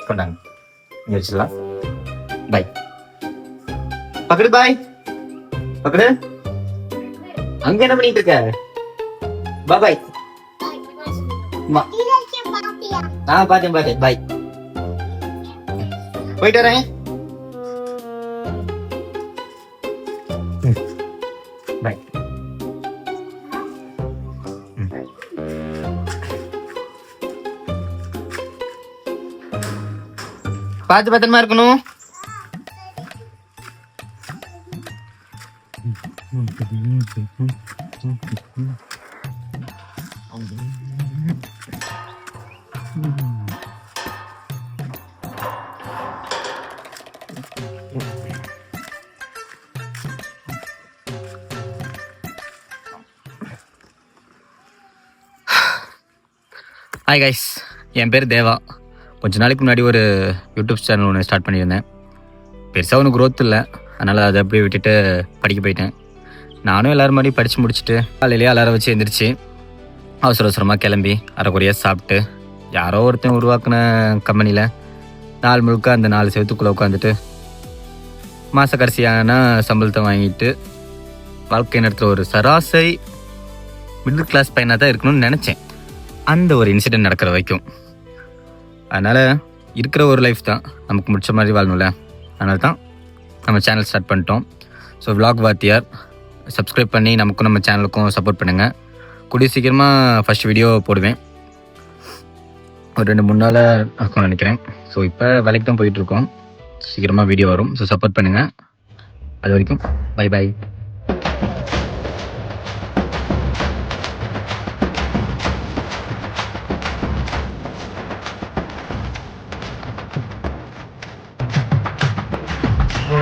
கொண்டாங்க இங்க வச்சிடலாம். பாய் பக்கடு, பாய் பக்கடு. அங்க என்ன பண்ணிட்டு இருக்க? பாய். பாத்தேன். பாய் போயிட்டு வரேன். பாய். பார்த்து பத்திரமா இருக்கணும். ஹாய் கைஸ், என் பேர் தேவா. கொஞ்ச நாளைக்கு முன்னாடி ஒரு யூடியூப் சேனல் ஒன்று ஸ்டார்ட் பண்ணியிருந்தேன். பெருசாக ஒன்று க்ரோத் இல்லை, அதனால் அதை அப்படியே விட்டுட்டு படிக்க போயிட்டேன். நானும் எல்லோரும் மாதிரி படித்து முடிச்சுட்டு காலையிலேயே அலாரம் வச்சு எழுந்திரிச்சு அவசரமாக கிளம்பி அரைக்குறையாக சாப்பிட்டு யாரோ ஒருத்தன் உருவாக்கின கம்பெனியில் நாள் முழுக்க அந்த 4 செவத்துக்குள்ளே உட்காந்துட்டு மாத கடைசியான சம்பளத்தை வாங்கிட்டு வாழ்க்கை நடத்துகிற ஒரு சராசரி மிடில் கிளாஸ் பையனாக தான் இருக்கணும்னு நினச்சேன். அந்த ஒரு இன்சிடென்ட் நடக்கிற வரைக்கும். அதனால் இருக்கிற ஒரு லைஃப் தான் நமக்கு முடிச்ச மாதிரி வாழணும்ல, அதனால தான் நம்ம சேனல் ஸ்டார்ட் பண்ணிட்டோம். ஸோ விலாக் வாத்தியார் சப்ஸ்கிரைப் பண்ணி நமக்கும் நம்ம சேனலுக்கும் சப்போர்ட் பண்ணுங்கள். கூடிய சீக்கிரமாக ஃபஸ்ட் வீடியோ போடுவேன். ஒரு 2-3 நாள் ஆகும்னு நினைக்கிறேன். ஸோ இப்போ வேலைக்கு தான் போயிட்டுருக்கோம். சீக்கிரமாக வீடியோ வரும். ஸோ சப்போர்ட் பண்ணுங்கள். அது வரைக்கும் பை பாய்.